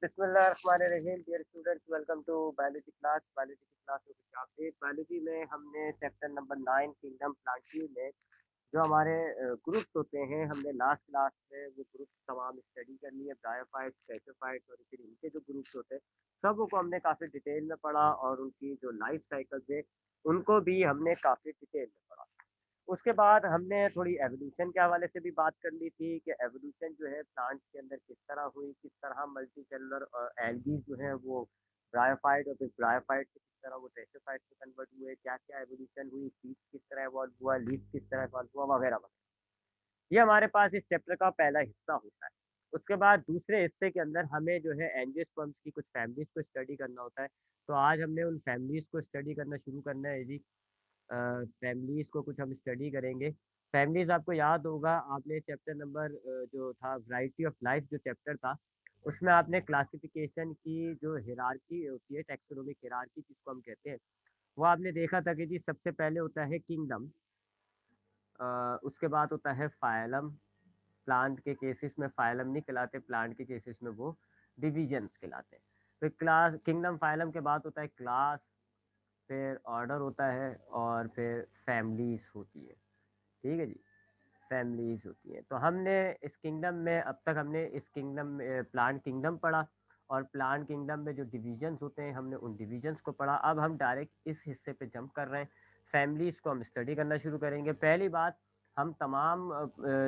बिस्मिल्लाहिर्रहमानिर्रहीम। Dear students, welcome to biology class. Biology की class में खुश आमदीद। बायोलॉजी में हमने चैप्टर नंबर 9 किंगडम प्लांटी में जो हमारे ग्रुप्स होते हैं, हमने लास्ट क्लास में वो ग्रुप्स तमाम स्टडी कर लिए। ब्रायोफाइट्स, स्टेचोफाइट्स और फिर इनके जो ग्रुप्स होते हैं सब को हमने काफ़ी डिटेल में पढ़ा और उनकी जो लाइफ साइकिल है उनको भी हमने काफ़ी डिटेल में पढ़ा। उसके बाद हमने थोड़ी एवोल्यूशन के हवाले से भी बात कर ली थी कि एवोल्यूशन जो है प्लांट्स के अंदर किस तरह हुई, किस तरह मल्टी सेलुलर एल्गी जो है वो ब्रायोफाइट और फिर ब्रायोफाइट से किस तरह वो ट्रेशोफाइट में कन्वर्ट हुए, क्या क्या एवोल्यूशन हुई, सीड किस तरह इवॉल्व हुआ, लीफ किस तरह इवॉल्व हुआ, वगैरह वगैरह। ये हमारे पास इस चैप्टर का पहला हिस्सा होता है। उसके बाद दूसरे हिस्से के अंदर हमें जो है एंजियोस्पर्म्स की कुछ फैमिलीज को स्टडी करना होता है। तो आज हमने उन फैमिलीज को स्टडी करना शुरू करना है जी। फैमिलीज़ को कुछ हम स्टडी करेंगे। फैमिलीज़ आपको याद होगा, आपने चैप्टर नंबर जो था वैरायटी ऑफ लाइफ जो चैप्टर था, उसमें आपने क्लासिफ़िकेशन की जो हियरार्की होती है, टैक्सोनॉमिक हियरार्की जिसको हम कहते हैं, वो आपने देखा था कि जी सबसे पहले होता है किंगडम, उसके बाद होता है फाइलम। प्लांट के केसेस में फाइलम नहीं कहलाते, प्लांट के केसेस में वो डिविजन्स कहलाते हैं। फिर क्लास, किंगडम, फाइलम के बाद होता है क्लास, फिर ऑर्डर होता है और फिर फैमिलीज़ होती है। ठीक है जी, फैमिलीज़ होती हैं। तो हमने इस किंगडम में अब तक हमने इस किंगडम में प्लांट किंगडम पढ़ा और प्लांट किंगडम में जो डिविजन्स होते हैं हमने उन डिविजन्स को पढ़ा। अब हम डायरेक्ट इस हिस्से पे जंप कर रहे हैं, फैमिलीज़ को हम स्टडी करना शुरू करेंगे। पहली बात, हम तमाम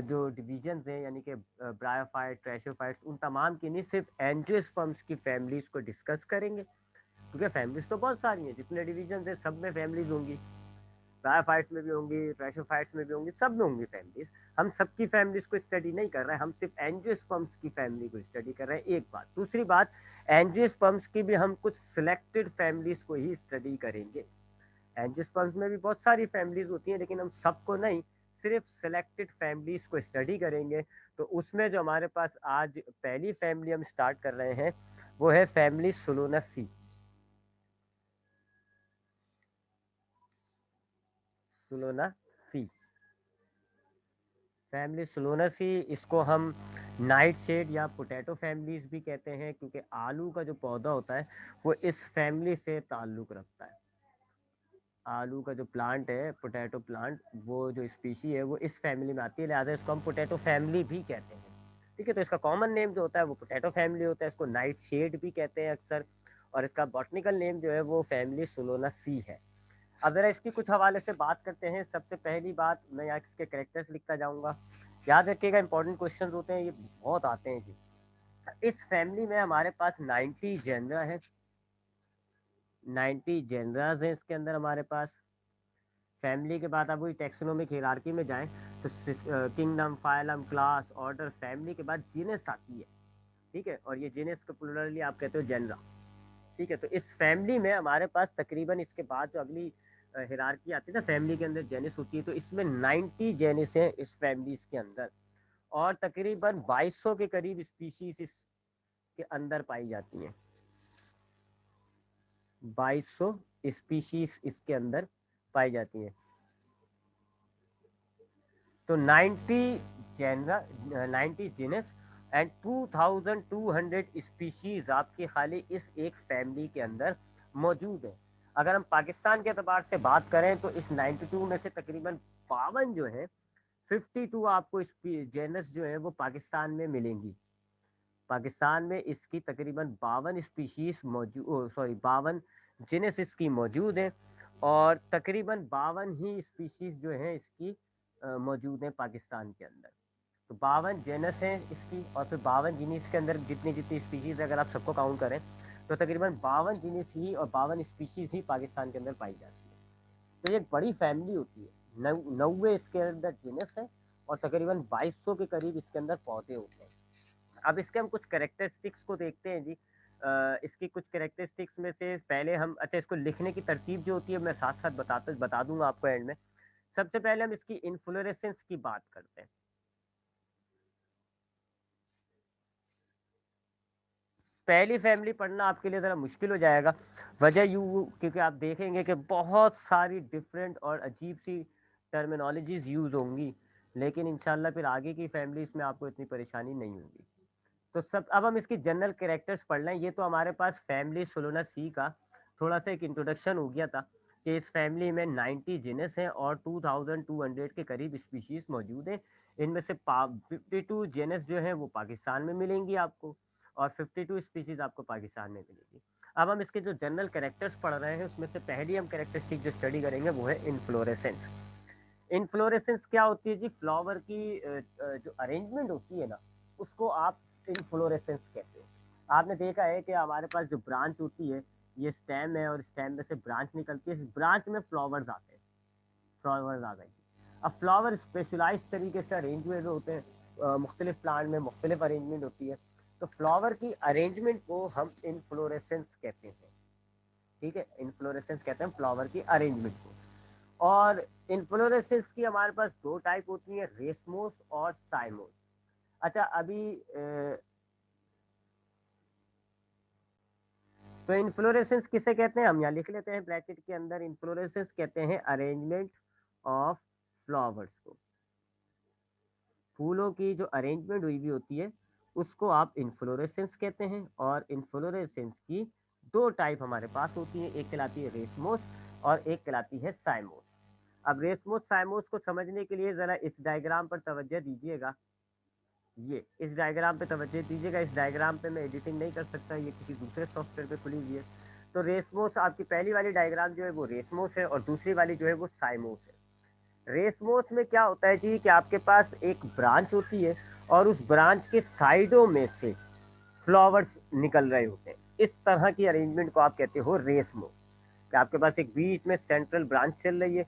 जो डिविजन्स हैं यानी कि ब्रायोफाइट, ट्रैशोफाइट्स, उन तमाम की नहीं, सिर्फ एंजियोस्पर्म्स की फैमिलीज़ को डिस्कस करेंगे, क्योंकि फैमिलीज़ तो बहुत सारी हैं, जितने डिविजन्स हैं सब में फैमिलीज़ होंगी। ब्रायोफाइट्स में भी होंगी, ट्रैशोफाइट्स में भी होंगी, सब में होंगी फैमिलीज। हम सबकी फैमिलीज को स्टडी नहीं कर रहे हैं, हम सिर्फ एंजियोस्पर्म्स की फैमिली को स्टडी कर रहे हैं। एक बात। दूसरी बात, एंजियोस्पर्म्स की भी हम कुछ सिलेक्टेड फैमिलीज को ही स्टडी करेंगे। एंजियोस्पर्म्स में भी बहुत सारी फैमिलीज होती हैं, लेकिन हम सबको नहीं, सिर्फ सिलेक्टेड फैमिलीज को स्टडी करेंगे। तो उसमें जो हमारे पास आज पहली फैमिली हम स्टार्ट कर रहे हैं वो है फैमिली सोलोनासी। सोलोनासी, फैमिली सोलोनासी, इसको हम नाइट शेड या पोटैटो फैमिलीज भी कहते हैं, क्योंकि आलू का जो पौधा होता है वो इस फैमिली से ताल्लुक़ रखता है। आलू का जो प्लांट है, पोटैटो प्लांट, वो जो स्पीशी है वो इस फैमिली में आती है, लिहाजा इसको हम पोटैटो फैमिली भी कहते हैं। ठीक है, तो इसका कॉमन नेम जो होता है वो पोटैटो फैमिली होता है, इसको नाइट शेड भी कहते हैं अक्सर, और इसका बॉटनिकल नेम जो है वो फैमिली सोलोनासी है। अब ज़रा इसकी कुछ हवाले से बात करते हैं। सबसे पहली बात, मैं यहाँ इसके करेक्टर्स लिखता जाऊँगा, याद रखिएगा, इंपॉर्टेंट क्वेश्चंस होते हैं ये, बहुत आते हैं जी। इस फैमिली में हमारे पास 90 जेनरा है, 90 जेनराज हैं इसके अंदर हमारे पास। फैमिली के बाद आप वही टैक्सोनॉमिक हियरार्की में जाएं तो kingdom, phylum, class, order, family के बाद जीनस आती है। ठीक है, और ये जीनस को प्लूरली आप कहते हो जेनरा। ठीक है, तो इस फैमिली में हमारे पास तकरीबन इसके बाद जो अगली हिरार्की आती है ना, फैमिली के अंदर जेनिस होती है, तो इसमें 90 जेनिस हैं इस फैमिलीज के अंदर, और तकरीबन 2200 के करीब स्पीशीज इसके अंदर पाई जाती हैं। 2200 स्पीशीज इसके अंदर पाई जाती हैं। तो 90 जेनरा, 90 जीनस एंड 2200 स्पीशीज आपकी खाली इस एक फैमिली के अंदर मौजूद है। अगर हम पाकिस्तान के अतबार से बात करें तो इस 92 में से तकरीबन 52 जो है, 52 आपको जेनस जो है वो पाकिस्तान में मिलेंगी। पाकिस्तान में इसकी तकरीबन 52 स्पीशीज मौजूद, सॉरी 52 जिनस इसकी मौजूद है, और तकरीबन 52 ही स्पीशीज जो हैं इसकी मौजूद हैं पाकिस्तान के अंदर। तो 52 जेनस हैं इसकी, और फिर 52 जीनिस के अंदर जितनी जितनी स्पीशीज अगर आप सबको काउंट करें तो तकरीबन 52 जीनिस ही और 52 स्पीशीज ही पाकिस्तान के अंदर पाई जाती है। तो ये एक बड़ी फैमिली होती है। 90 इसके अंदर जीनस है और तकरीबन 2200 के करीब इसके अंदर पौधे होते हैं। अब इसके हम कुछ कैरेक्टरिस्टिक्स को देखते हैं जी। इसकी कुछ कैरेक्टरिस्टिक्स में से पहले हम, अच्छा, इसको लिखने की तरतीब जो होती है मैं साथ साथ बता दूंगा आपको एंड में। सबसे पहले हम इसकी इन्फ्लोरेसेंस की बात करते हैं। पहली फैमिली पढ़ना आपके लिए ज़रा मुश्किल हो जाएगा, वजह यूँ क्योंकि आप देखेंगे कि बहुत सारी डिफरेंट और अजीब सी टर्मिनोलॉजीज़ यूज़ होंगी, लेकिन इंशाल्लाह फिर आगे की फैमिलीज़ में आपको इतनी परेशानी नहीं होगी। तो सब अब हम इसकी जनरल कैरेक्टर्स पढ़ लें। ये तो हमारे पास फैमिली सोलोनासी का थोड़ा सा एक इंट्रोडक्शन हो गया था कि इस फैमिली में 90 जीनस हैं और 2200 के करीब स्पीशीज मौजूद हैं। इनमें से 52 जीनस जो है वो पाकिस्तान में मिलेंगी आपको, और 52 स्पीशीज आपको पाकिस्तान में मिलेगी। अब हम इसके जो जनरल कैरेक्टर्स पढ़ रहे हैं उसमें से पहली हम कैरेक्टरिस्टिक जो स्टडी करेंगे वो है इन्फ्लोरेसेंस। इन्फ्लोरेसेंस क्या होती है जी? फ्लावर की जो अरेंजमेंट होती है ना, उसको आप इन्फ्लोरेसेंस कहते हो। आपने देखा है कि हमारे पास जो ब्रांच होती है, ये स्टेम है और स्टेम में से ब्रांच निकलती है, इस ब्रांच में फ्लावर्स आते हैं, फ्लावर्स आ गए। अब फ्लावर स्पेशलाइज तरीके से अरेंज हुए होते हैं, मुख्तलिफ प्लांट में मुख्तलिफ अरेंजमेंट होती है, तो फ्लावर की अरेंजमेंट को हम इन्फ्लोरेसेंस कहते हैं। ठीक है, इन्फ्लोरेसेंस कहते हैं फ्लावर की अरेंजमेंट को। और इन्फ्लोरेसेंस की हमारे पास दो टाइप होती है, रेसमोस और साइमोस। अच्छा, अभी तो इन्फ्लोरेसेंस किसे कहते हैं हम यहाँ लिख लेते हैं ब्रैकेट के अंदर। इन्फ्लोरेसेंस कहते हैं अरेंजमेंट ऑफ फ्लावर्स को, फूलों की जो अरेंजमेंट हुई हुई होती है उसको आप इन्फ्लोरेसेंस कहते हैं। और इन्फ्लोरेसेंस की दो टाइप हमारे पास होती है, एक कहलाती है रेसमोस और एक कहलाती है साइमोस। अब रेसमोस साइमोस को समझने के लिए ज़रा इस डायग्राम पर तवज्जो दीजिएगा। ये इस डायग्राम पे तवज्जो दीजिएगा। इस डायग्राम पे मैं एडिटिंग नहीं कर सकता, ये किसी दूसरे सॉफ्टवेयर पे खुली हुई है। तो रेसमोस, आपकी पहली वाली डायग्राम जो है वो रेसमोस है और दूसरी वाली जो है वो साइमोस है। रेसमोस में क्या होता है जी कि आपके पास एक ब्रांच होती है और उस ब्रांच के साइडों में से फ्लावर्स निकल रहे होते हैं। इस तरह की अरेंजमेंट को आप कहते हो रेसमोस। कि आपके पास एक बीच में सेंट्रल ब्रांच चल रही है,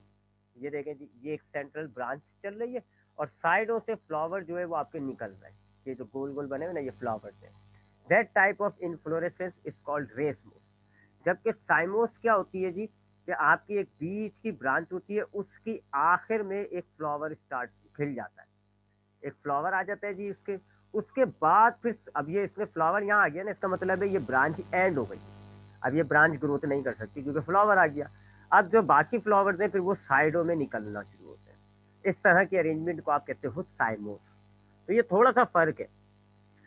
ये देखें जी, ये एक सेंट्रल ब्रांच चल रही है और साइडों से फ्लावर जो है वो आपके निकल रहे हैं। ये जो गोल गोल बने हुए ना, ये फ्लावर्स हैं। That type of inflorescence is called racemose. जबकि साइमोस क्या होती है जी कि आपकी एक बीच की ब्रांच होती है, उसकी आखिर में एक फ्लावर स्टार्ट खिल जाता है, एक फ्लावर आ जाता है जी उसके। उसके बाद फिर अब ये इसमें फ्लावर यहाँ आ गया ना, इसका मतलब है ये ब्रांच एंड हो गई। अब ये ब्रांच ग्रोथ नहीं कर सकती क्योंकि फ्लावर आ गया। अब जो बाकी फ्लावर्स हैं फिर वो साइडों में निकलना शुरू होते हैं। इस तरह की अरेंजमेंट को आप कहते हो साइमोस। तो ये थोड़ा सा फर्क है,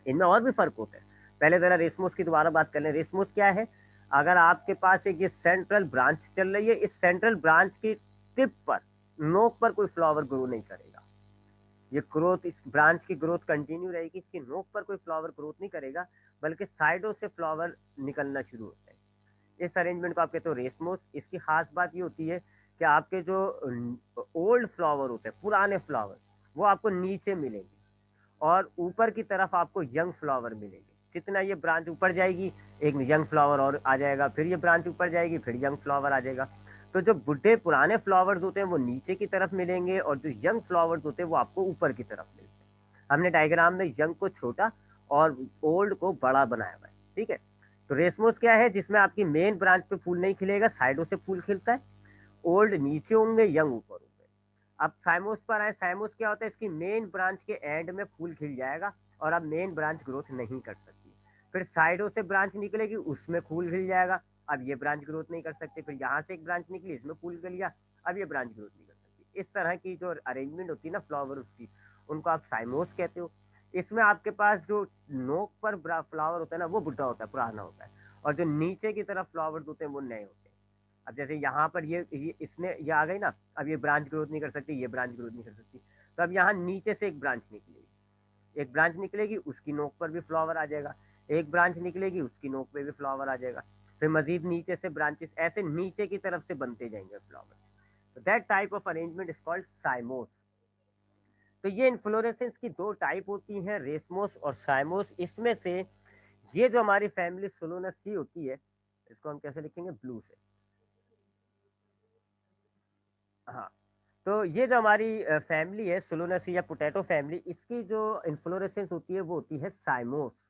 इनमें और भी फर्क होता है। पहले जरा रेसमोस की दोबारा बात कर लें। रेसमोस क्या है? अगर आपके पास एक ये सेंट्रल ब्रांच चल रही है, इस सेंट्रल ब्रांच की टिप पर, नोक पर कोई फ्लावर ग्रो नहीं करेगा। ये ग्रोथ, इस ब्रांच की ग्रोथ कंटिन्यू रहेगी, इसकी नोक पर कोई फ्लावर ग्रोथ नहीं करेगा, बल्कि साइडों से फ्लावर निकलना शुरू होता है। इस अरेंजमेंट को आप कहते हो रेसमोस। इसकी खास बात ये होती है कि आपके जो ओल्ड फ्लावर होते हैं, पुराने फ्लावर, वो आपको नीचे मिलेंगे और ऊपर की तरफ आपको यंग फ्लावर मिलेंगे। जितना ये ब्रांच ऊपर जाएगी, एक यंग फ्लावर और आ जाएगा, फिर ये ब्रांच ऊपर जाएगी, फिर यंग फ्लावर आ जाएगा। तो जो बुढ़े पुराने फ्लावर्स होते हैं वो नीचे की तरफ मिलेंगे और जो यंग फ्लावर्स होते हैं वो आपको ऊपर की तरफ मिलते हैं। हमने डायग्राम में यंग को छोटा और ओल्ड को बड़ा बनाया हुआ है, ठीक है। तो रेसमोस क्या है? जिसमें आपकी मेन ब्रांच पे फूल नहीं खिलेगा, साइडों से फूल खिलता है। ओल्ड नीचे होंगे, यंग ऊपर होंगे। अब साइमोस पर आए। साइमोस क्या होता है? इसकी मेन ब्रांच के एंड में फूल खिल जाएगा और अब मेन ब्रांच ग्रोथ नहीं कर सकती। फिर साइडों से ब्रांच निकलेगी, उसमें फूल खिल जाएगा। अब ये ब्रांच ग्रोथ नहीं कर सकती। फिर यहाँ से एक ब्रांच निकली, इसमें फूल खिल गया, अब ये ब्रांच ग्रोथ नहीं कर सकती। इस तरह की जो अरेंजमेंट होती है ना फ्लावर उसकी, उनको आप साइमोस कहते हो। इसमें आपके पास जो नोक पर फ्लावर होता है ना, वो बुढ़ा होता है, पुराना होता है, और जो नीचे की तरफ फ्लावर्स होते हैं वो नए होते हैं। अब जैसे यहाँ पर ये इसने ये आ गई ना, अब ये ब्रांच ग्रोथ नहीं कर सकती, ये ब्रांच ग्रोथ नहीं कर सकती। तो अब यहाँ नीचे से एक ब्रांच निकलेगी, एक ब्रांच निकलेगी, उसकी नोक पर भी फ्लावर आ जाएगा। एक ब्रांच निकलेगी, उसकी नोक पे भी फ्लावर आ जाएगा। फिर मजीद नीचे से ब्रांचेस ऐसे नीचे की तरफ से बनते जाएंगे फ्लावर। तो that type of arrangement is called साइमोस। तो ये इन्फ्लोरेसेंस की दो टाइप होती हैं, रेसमोस और साइमोस। इसमें से ये जो हमारी फैमिली सोलोनासी होती है, इसको हम कैसे लिखेंगे? ब्लू से। हाँ, तो ये जो हमारी फैमिली है सोलोनासी या पोटैटो फैमिली, इसकी जो इन्फ्लोरेसेंस होती है वो होती है साइमोस।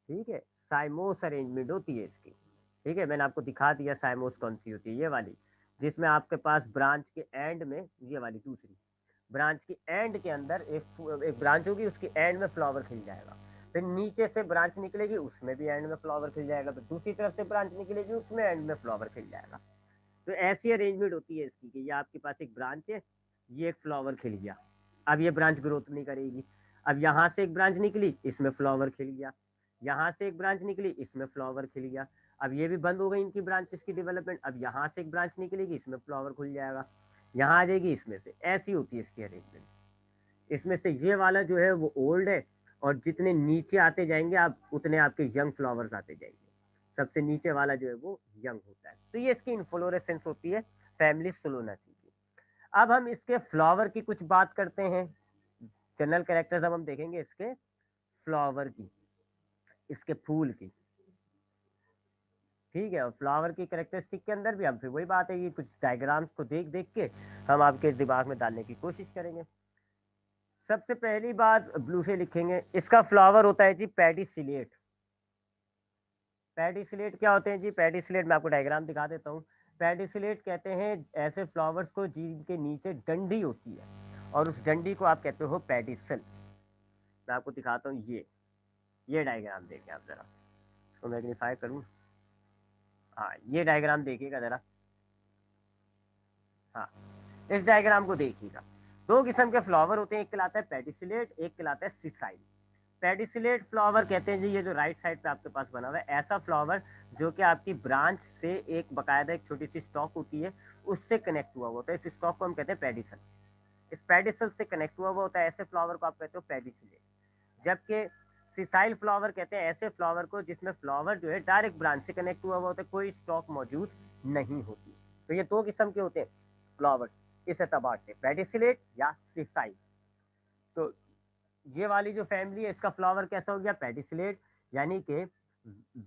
ठीक है, साइमोस अरेंजमेंट होती है इसकी। ठीक है, मैंने आपको दिखा दिया साइमोस कौन सी होती है, ये वाली, जिसमें आपके पास ब्रांच के एंड में, ये वाली दूसरी ब्रांच की एंड के अंदर एक ब्रांच होगी, उसकी एंड में फ्लावर खिल जाएगा। फिर नीचे से ब्रांच निकलेगी, उसमें भी एंड में फ्लावर खिल जाएगा। फिर दूसरी तरफ से ब्रांच निकलेगी, उसमें एंड में फ्लावर खिल जाएगा। तो ऐसी अरेंजमेंट होती है इसकी कि ये आपके पास एक ब्रांच है, ये एक फ्लावर खिल गया, अब ये ब्रांच ग्रोथ नहीं करेगी। अब यहाँ से एक ब्रांच निकली, इसमें फ्लावर खिल गया, यहाँ से एक ब्रांच निकली, इसमें फ्लावर खिल गया। अब ये भी बंद हो गई इनकी ब्रांचेस की डेवलपमेंट, अब यहाँ से एक ब्रांच निकलेगी, इसमें फ्लावर खुल जाएगा, यहाँ आ जाएगी, इसमें से। ऐसी होती है इसकी अरेंजमेंट। इसमें से ये वाला जो है वो ओल्ड है, और जितने नीचे आते जाएंगे आप उतने आपके यंग फ्लावर्स आते जाएंगे। सबसे नीचे वाला जो है वो यंग होता है। तो ये इसकी इन्फ्लोरेसेंस होती है फैमिली सोलोनासी की। अब हम इसके फ्लावर की कुछ बात करते हैं, जनरल कैरेक्टर्स अब हम देखेंगे इसके फ्लावर की, इसके फूल की, ठीक है। और फ्लावर की कैरेक्टरिस्टिक के अंदर भी हम फिर वही बात है, ये कुछ डायग्राम्स को देख देख के हम आपके दिमाग में डालने की कोशिश करेंगे। सबसे पहली बात ब्लू से लिखेंगे, इसका फ्लावर होता है जी पेडिसिलेट। पेडिसिलेट क्या होते हैं जी? पेडिसिलेट मैं आपको डायग्राम दिखा देता हूँ। पेडिसिलेट कहते हैं ऐसे फ्लावर्स को जिनके नीचे डंडी होती है, और उस डंडी को आप कहते हो पेडिसल। मैं आपको दिखाता हूँ, ये डायग्राम देखिए आप जरा, इसको मैग्नीफाई करूँ। हाँ, ये डायग्राम देखिएगा जरा। हाँ, इस डायग्राम को देखिएगा। दो किस्म के फ्लावर होते हैं, एक कहलाता है पेडिसिलेट, एक कहलाता है सिसाइल। पेडिसिलेट फ्लावर कहते हैं जी, ये जो राइट साइड पे आपके पास बना हुआ है, ऐसा फ्लावर जो कि आपकी ब्रांच से एक बकायदा एक छोटी सी स्टॉक होती है, उससे कनेक्ट हुआ होता है। इस स्टॉक को हम कहते हैं पेडिसल। इस पेडिसल से कनेक्ट हुआ होता है, ऐसे फ्लावर को आप कहते हो पेडिसिलेट। जबकि सिसाइल फ्लावर कहते हैं ऐसे फ्लावर को जिसमें फ्लावर जो है डायरेक्ट ब्रांच से कनेक्ट हुआ होता है, कोई स्टॉक मौजूद नहीं होती। तो ये दो किस्म के होते हैं फ्लावर्स इस एतबार से, पेडिसिलेट या सिसाइल। तो ये वाली जो फैमिली है, इसका फ्लावर कैसा हो गया? पेडिसिलेट, यानी कि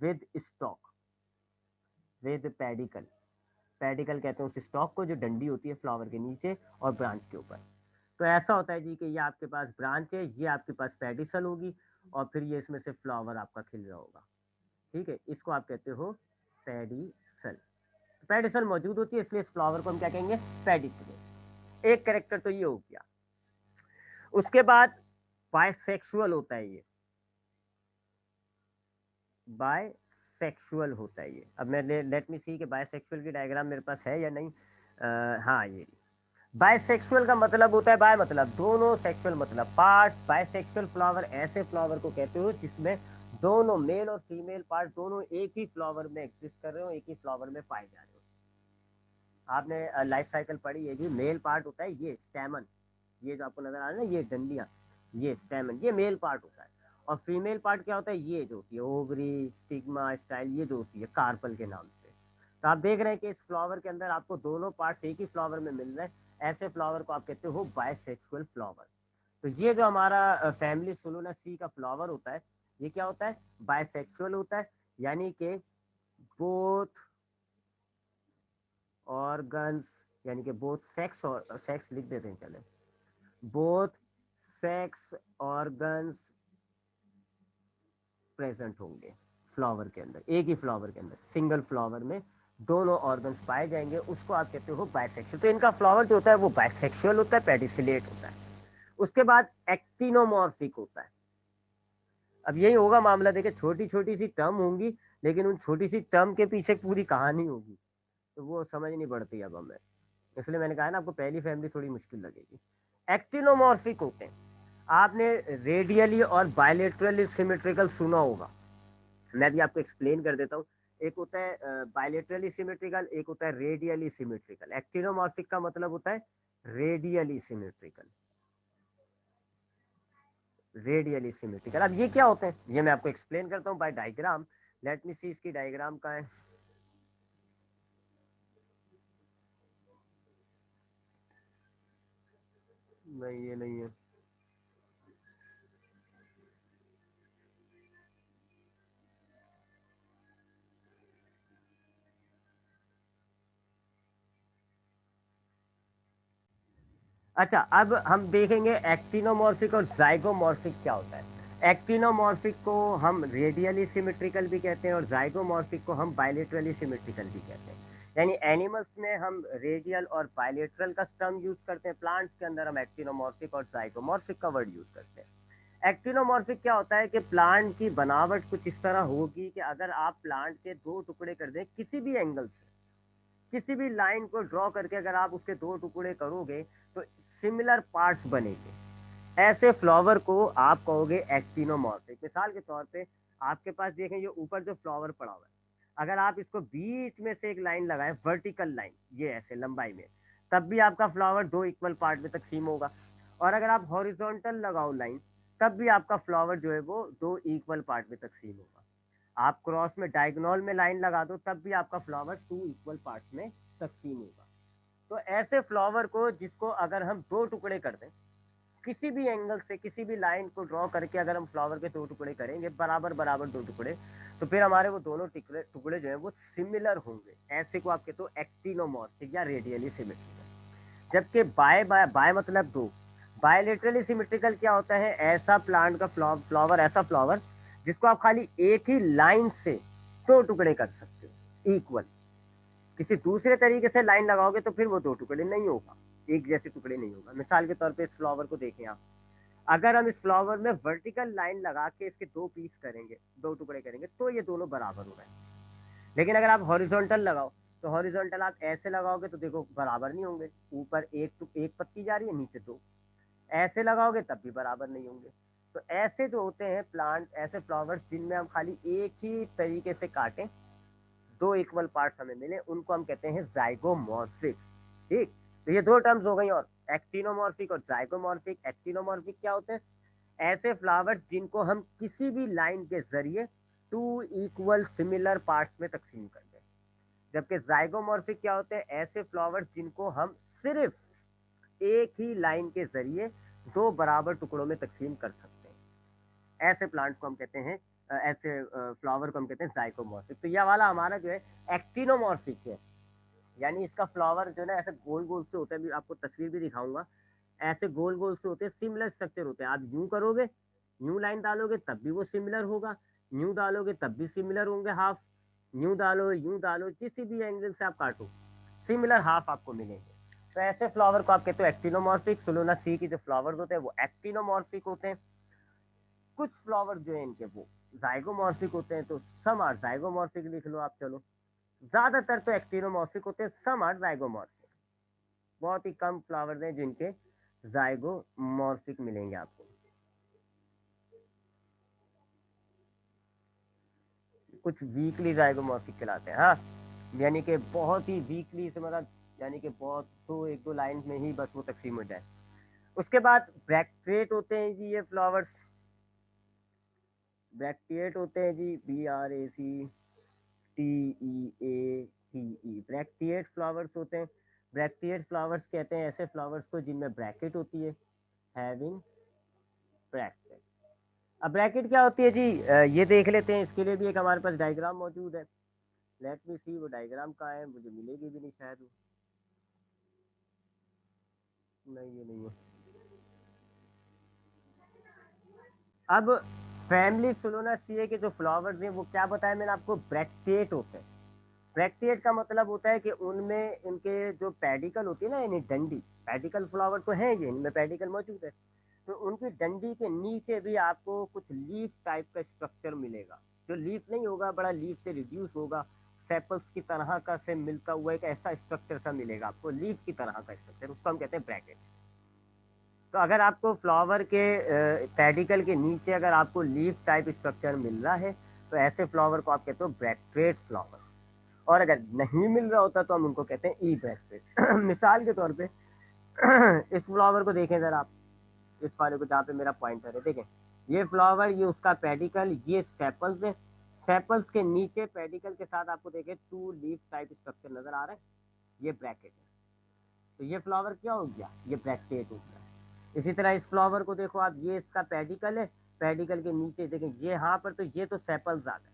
with stock, with pedicle. Pedicle कहते हैं उस स्टॉक को जो डंडी होती है फ्लावर के नीचे और ब्रांच के ऊपर। तो ऐसा होता है जी कि ये आपके पास ब्रांच है, ये आपके पास पेडिसल होगी, और फिर ये इसमें से फ्लावर आपका खिल रहा होगा, ठीक है। इसको आप कहते हो पेडिसल। पेडिसल मौजूद होती है, इसलिए इस फ्लावर को हम क्या कहेंगे? पेडिसल। एक कैरेक्टर तो ये हो गया। उसके बाद बायसेक्सुअल होता है ये, बायसेक्सुअल होता है ये। अब मैं लेट मी सी कि बायसेक्सुअल की डायग्राम मेरे पास है या नहीं। हाँ, ये बायसेक्सुअल का मतलब होता है, बाय मतलब दोनों, सेक्सुअल मतलब पार्ट्स। बायसेक्सुअल फ्लावर ऐसे फ्लावर को कहते हो जिसमें दोनों मेल और फीमेल पार्ट दोनों एक ही फ्लावर में एग्जिस्ट कर रहे हो, एक ही फ्लावर में पाए जा रहे हो। आपने लाइफ साइकिल पढ़ी है जी, मेल पार्ट होता है ये स्टेमन, ये जो आपको नजर आ रहा है ना, ये डंडियां, ये स्टेमन, ये मेल पार्ट होता है। और फीमेल पार्ट क्या होता है? ये जो होती है ओवरी, स्टिग्मा, स्टाइल, ये जो होती है कार्पल के नाम से। तो आप देख रहे हैं कि इस फ्लावर के अंदर आपको दोनों पार्ट्स एक ही फ्लावर में मिल रहे हैं, ऐसे फ्लावर को आप कहते हो बायसेक्सुअल फ्लावर। तो ये जो हमारा फैमिली सोलोनासी का फ्लावर होता है, ये क्या होता है? बायसेक्सुअल होता है, यानी कि बोथ ऑर्गन्स, यानी कि बोथ सेक्स, और सेक्स लिख देते हैं चले, बोथ सेक्स ऑर्गन्स प्रेजेंट होंगे फ्लावर के अंदर, एक ही फ्लावर के अंदर, सिंगल फ्लावर में दोनों ऑर्गन्स पाए जाएंगे, उसको आप कहते हो बायसेक्सुअल। तो इनका फ्लावर जो होता है वो बायसेक्सुअल होता है, पेडिसिलेट होता है। उसके बाद एक्टिनोमॉर्फिक होता है। अब यही होगा मामला, देखिए छोटी छोटी सी टर्म होंगी, लेकिन उन छोटी सी टर्म के पीछे पूरी कहानी होगी, तो वो समझ नहीं पड़ती अब हमें। इसलिए मैंने कहा ना, आपको पहली फैमिली थोड़ी मुश्किल लगेगी। एक्टिनोमॉर्फिक होते हैं, आपने रेडियली और बायलेटरली सिमेट्रिकल सुना होगा, मैं भी आपको एक्सप्लेन कर देता हूँ। एक होता है बायलेटरली सिमेट्रिकल, एक होता है रेडियली सिमेट्रिकल। एक्टिनोमॉर्फिक का मतलब होता है रेडियली सिमेट्रिकल, रेडियली सिमेट्रिकल। अब ये क्या होते हैं, ये मैं आपको एक्सप्लेन करता हूँ बाय डायग्राम। लेट मी सी, इसकी डायग्राम का है, नहीं ये नहीं है। अच्छा, अब हम देखेंगे एक्टिनोमॉर्फिक और जाइगोमॉर्फिक क्या होता है। एक्टिनोमॉर्फिक को हम रेडियली सिमेट्रिकल भी कहते हैं, और जाइगोमॉर्फिक को हम बायलेटरली सिमेट्रिकल भी कहते हैं। यानी एनिमल्स में हम रेडियल और बायलेटरल का टर्म यूज करते हैं, प्लांट्स के अंदर हम एक्टिनोमॉर्फिक और जाइगोमॉर्फिक का वर्ड यूज करते हैं। एक्टिनोमॉर्फिक क्या होता है कि प्लांट की बनावट कुछ इस तरह होगी कि अगर आप प्लांट के दो टुकड़े कर दें किसी भी एंगल से, किसी भी लाइन को ड्रॉ करके अगर आप उसके दो टुकड़े करोगे तो सिमिलर पार्ट्स बनेंगे। ऐसे फ्लावर को आप कहोगे एक्टिनोमॉर्फिक। मिसाल के तौर पे आपके पास देखें ये ऊपर जो फ्लावर पड़ा हुआ है, अगर आप इसको बीच में से एक लाइन लगाएं, वर्टिकल लाइन, ये ऐसे लंबाई में, तब भी आपका फ्लावर दो इक्वल पार्ट में तकसीम होगा। और अगर आप हॉरिजॉन्टल लगाओ लाइन, तब भी आपका फ्लावर जो है वो दो इक्वल पार्ट में तकसीम होगा। आप क्रॉस में डायगोनल में लाइन लगा दो, तब भी आपका फ्लावर टू इक्वल पार्ट्स में तकसीम होगा। तो ऐसे फ्लावर को, जिसको अगर हम दो टुकड़े कर दें, किसी भी एंगल से किसी भी लाइन को ड्रॉ करके अगर हम फ्लावर के दो टुकड़े करेंगे, बराबर बराबर दो टुकड़े, तो फिर हमारे वो दोनों टुकड़े टुकड़े जो है वो सिमिलर होंगे। ऐसे को आप कहते हो एक्टिनोमॉर्फिक या रेडियली सिमेट्रिकल। जबकि बाय बाय बाय मतलब दो, बायलेटरली सिमेट्रिकल क्या होता है? ऐसा प्लांट का फ्लावर, ऐसा फ्लावर जिसको आप खाली एक ही लाइन से दो टुकड़े कर सकते हो इक्वल। किसी दूसरे तरीके से लाइन लगाओगे तो फिर वो दो टुकड़े नहीं होगा, एक जैसे टुकड़े नहीं होगा। मिसाल के तौर पे इस फ्लावर को देखें आप, अगर हम इस फ्लावर में वर्टिकल लाइन लगा के इसके दो पीस करेंगे, दो टुकड़े करेंगे, तो ये दोनों बराबर हो गए। लेकिन अगर आप हॉरिजॉन्टल लगाओ, तो हॉरिजॉन्टल आप ऐसे लगाओगे तो देखो बराबर नहीं होंगे, ऊपर एक पत्ती जा रही है, नीचे दो। ऐसे लगाओगे तब भी बराबर नहीं होंगे। तो ऐसे जो होते हैं प्लांट, ऐसे फ्लावर्स जिनमें हम खाली एक ही तरीके से काटें, दो इक्वल पार्ट्स हमें मिले, उनको हम कहते हैं जाइगोमॉर्फिक। ठीक, तो ये दो टर्म्स हो गई, और एक्टिनोमॉर्फिक और जाइगोमॉर्फिक। एक्टिनोमॉर्फिक क्या होते हैं? ऐसे फ्लावर्स जिनको हम किसी भी लाइन के जरिए टू इक्वल सिमिलर पार्ट्स में तकसीम कर दें। जबकि जाइगोमॉर्फिक क्या होते हैं? ऐसे फ्लावर्स जिनको हम सिर्फ एक ही लाइन के जरिए दो बराबर टुकड़ों में तकसीम कर सकते हैं। ऐसे प्लांट को हम कहते हैं, ऐसे फ्लावर को हम कहते हैं जाइगोमॉर्फिक। तो यह वाला हमारा जो है एक्टिनोमॉर्फिक है, यानी इसका फ्लावर जो है ना ऐसे गोल गोल से होता है, आपको तस्वीर भी दिखाऊंगा। ऐसे गोल गोल से होते हैं, सिमिलर स्ट्रक्चर होते हैं। आप यूं करोगे, यूं लाइन डालोगे तब भी वो सिमिलर होगा, यूं डालोगे तब भी सिमिलर होंगे हाफ, यूं डालो, किसी भी एंगल से आप काटो, सिमिलर हाफ आपको मिलेंगे। तो ऐसे फ्लावर को आप कहते हो एक्टिनोमॉर्फिक। सोलोना सी के जो फ्लावर्स होते हैं वो एक्टिनोमॉर्फिक होते हैं। कुछ फ्लावर जो है इनके वो जाइगोमॉर्फिक होते हैं। तो सम आर जाइगोमॉर्फिक लिख लो आप, चलो। ज्यादातर तो एक्टिनोमॉर्फिक होते हैं, सम आर जाइगोमॉर्फिक। बहुत ही कम फ्लावर्स हैं जिनके जाइगोमॉर्फिक मिलेंगे आपको। कुछ वीकली जाइगोमॉर्फिक कहलाते हैं, हाँ, यानी कि बहुत ही वीकली से, मतलब यानी कि बहुत दो एक दो लाइन में ही बस वो तकसीम हो जाए। उसके बाद ब्रैक्टिएट होते हैं जी ये फ्लावर्स। ब्रैक्टिएट होते हैं जी, BRACTEATE, ब्रैक्टिएट फ्लावर्स होते हैं। ब्रैक्टिएट फ्लावर्स कहते हैं ऐसे फ्लावर्स को जिनमें ब्रैकेट होती है, हैविंग ब्रैकेट। अब ब्रैकेट क्या होती है जी? ये देख लेते हैं, इसके लिए भी एक हमारे पास डायग्राम मौजूद है। लेट मी सी, वो डायग्राम कहाँ है? मुझे मिलेगी भी नहीं शायद वो। नहीं, ये नहीं है। अब फैमिली सोलोनासिए के जो फ्लावर्स हैं वो क्या बताया मैंने आपको? ब्रैक्टिएट होते हैं। ब्रैक्टिएट का मतलब होता है कि उनमें इनके जो पेडिकल होती है ना, यानी डंडी, पेडिकल फ्लावर तो है ये, इनमें पेडिकल मौजूद है, तो उनकी डंडी के नीचे भी आपको कुछ लीफ टाइप का स्ट्रक्चर मिलेगा। जो लीफ नहीं होगा, बड़ा लीफ से रिड्यूस होगा, सेपल्स की तरह का से मिलता हुआ एक ऐसा स्ट्रक्चर सा मिलेगा आपको, लीफ की तरह का स्ट्रक्चर, उसको हम कहते हैं ब्रैकेट। तो अगर आपको फ्लावर के पेडिकल के नीचे अगर आपको लीफ टाइप स्ट्रक्चर मिल रहा है, तो ऐसे फ्लावर को आप कहते हो ब्रैक्टेट फ्लावर। और अगर नहीं मिल रहा होता तो हम उनको कहते हैं ई ब्रैक्टेट। मिसाल के तौर पे इस फ्लावर को देखें जरा आप, इस वाले को जहाँ पे मेरा पॉइंटर है देखें, ये फ्लावर, ये उसका पेडिकल, ये सेपल्स है। सेपल्स के नीचे पेडिकल के साथ आपको देखें टू लीफ टाइप स्ट्रक्चर नजर आ रहा है, ये ब्रैकेट है। तो ये फ्लावर क्या हो गया? ये ब्रैक्टेट हो गया। इसी तरह इस फ्लावर को देखो आप, ये इसका पेडिकल है, पेडिकल के नीचे देखें ये यहाँ पर, तो ये तो सेपल्स आ गए।